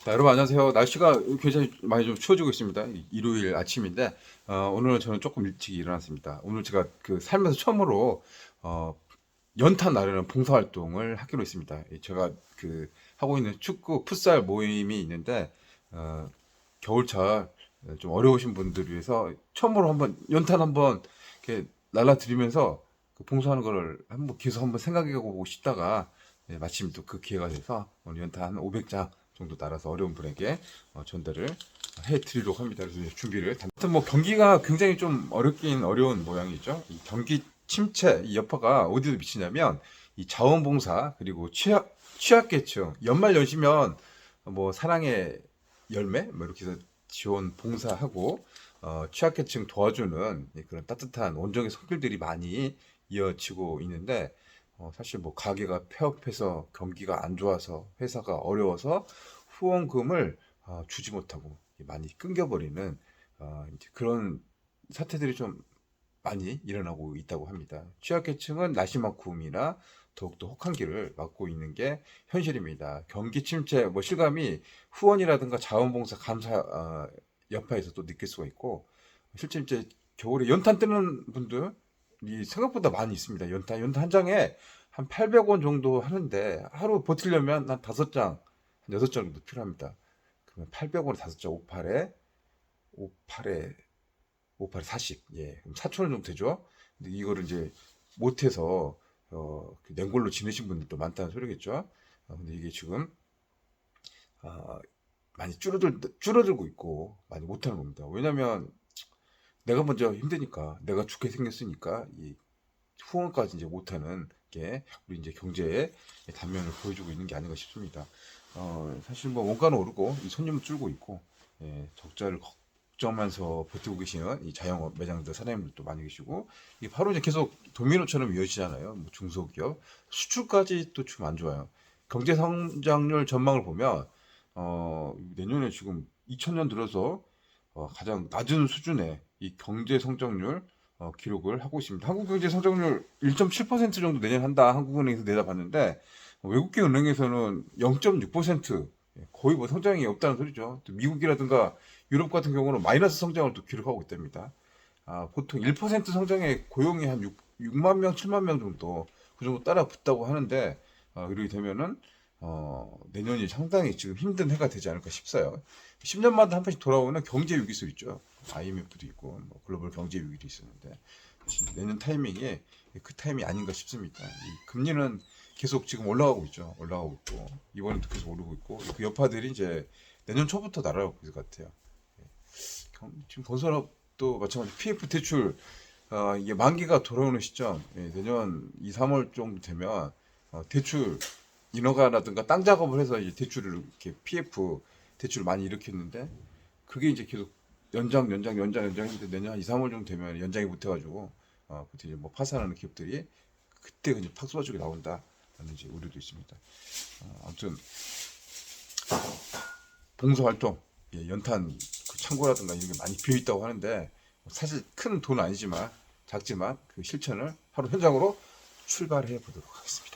자, 여러분 안녕하세요. 날씨가 굉장히 많이 좀 추워지고 있습니다. 일요일 아침인데 오늘은 저는 조금 일찍 일어났습니다. 오늘 제가 그 살면서 처음으로 어, 연탄 나르는 봉사활동을 하기로 했습니다. 제가 그 하고 있는 축구 풋살 모임이 있는데 겨울철 좀 어려우신 분들을 위해서 처음으로 한번 연탄 한번 이렇게 날라드리면서 그 봉사하는 거를 한번 계속 한번 생각해 보고 싶다가 마침 또 그 기회가 돼서 오늘 연탄 한 500장 정도 날아서 어려운 분에게 전달을 해 드리도록 합니다. 그래서 이제 준비를. 아무튼 뭐 경기가 굉장히 좀 어렵긴 어려운 모양이죠. 이 경기 침체 이 여파가 어디로 미치냐면 이 자원봉사 그리고 취약계층 연말 연시면 뭐 사랑의 열매 뭐 이렇게 해서 지원 봉사하고 취약계층 도와주는 그런 따뜻한 원정의 손길들이 많이 이어지고 있는데 사실 뭐 가게가 폐업해서 경기가 안 좋아서 회사가 어려워서 후원금을 주지 못하고 많이 끊겨버리는 이제 그런 사태들이 좀 많이 일어나고 있다고 합니다. 취약계층은 나시막움이나 더욱더 혹한기를 맞고 있는 게 현실입니다. 경기 침체, 뭐 실감이 후원이라든가 자원봉사 감사 여파에서 또 느낄 수가 있고 실제 이제 겨울에 연탄 뜨는 분들이 생각보다 많이 있습니다. 연탄 한 장에 한 800원 정도 하는데 하루 버티려면 한 5장, 한 6장 정도 필요합니다. 그러면 800원에 5장 58에 40. 예. 그럼 4천 원 정도 되죠? 근데 이거를 이제 못해서, 그 냉골로 지내신 분들도 많다는 소리겠죠? 근데 이게 지금, 어, 많이 줄어들고 있고, 많이 못하는 겁니다. 왜냐면, 내가 먼저 힘드니까, 내가 죽게 생겼으니까, 이 후원까지 이제 못하는 게, 우리 이제 경제의 단면을 보여주고 있는 게 아닌가 싶습니다. 사실 뭐 원가는 오르고, 이 손님은 줄고 있고, 예, 적자를 걱정하면서 버티고 계시는 이 자영업 매장들 사장님들도 많이 계시고 이게 바로 이제 계속 도미노처럼 이어지잖아요. 뭐 중소기업 수출까지 또 좀 안 좋아요. 경제 성장률 전망을 보면 내년에 지금 2000년 들어서 가장 낮은 수준의 이 경제 성장률 기록을 하고 있습니다. 한국 경제 성장률 1.7% 정도 내년 한다. 한국은행에서 내다봤는데 외국계 은행에서는 0.6% 거의 뭐 성장이 없다는 소리죠. 또 미국이라든가 유럽 같은 경우는 마이너스 성장을 또 기록하고 있답니다. 보통 1% 성장에 고용이 한 6만 명, 7만 명 정도 그 정도 따라 붙다고 하는데 이렇게 되면은 내년이 상당히 지금 힘든 해가 되지 않을까 싶어요. 10년마다 한 번씩 돌아오는 경제 위기수 있죠. IMF도 있고 뭐 글로벌 경제 위기도 있었는데 내년 타이밍에 그 타이밍이 아닌가 싶습니다. 이 금리는 계속 지금 올라가고 있죠. 올라가고 있고 이번에도 계속 오르고 있고 그 여파들이 이제 내년 초부터 날아올 것 같아요. 지금 건설업도 마찬가지 PF 대출 이게 만기가 돌아오는 시점 내년 2, 3월 정도 되면 대출 인허가라든가 땅 작업을 해서 이제 대출을 이렇게 PF 대출을 많이 일으켰는데 그게 이제 계속 연장 했는데 내년 한 2, 3월 정도 되면 연장이 못해가지고 그때 이제 뭐 파산하는 기업들이 그때 이제 팍 쏟아지게 나온다라는 이제 우려도 있습니다. 아무튼 봉사활동 연탄 그 창고라든가 이런 게 많이 비어 있다고 하는데 사실 큰 돈 아니지만 작지만 그 실천을 하루 현장으로 출발해 보도록 하겠습니다.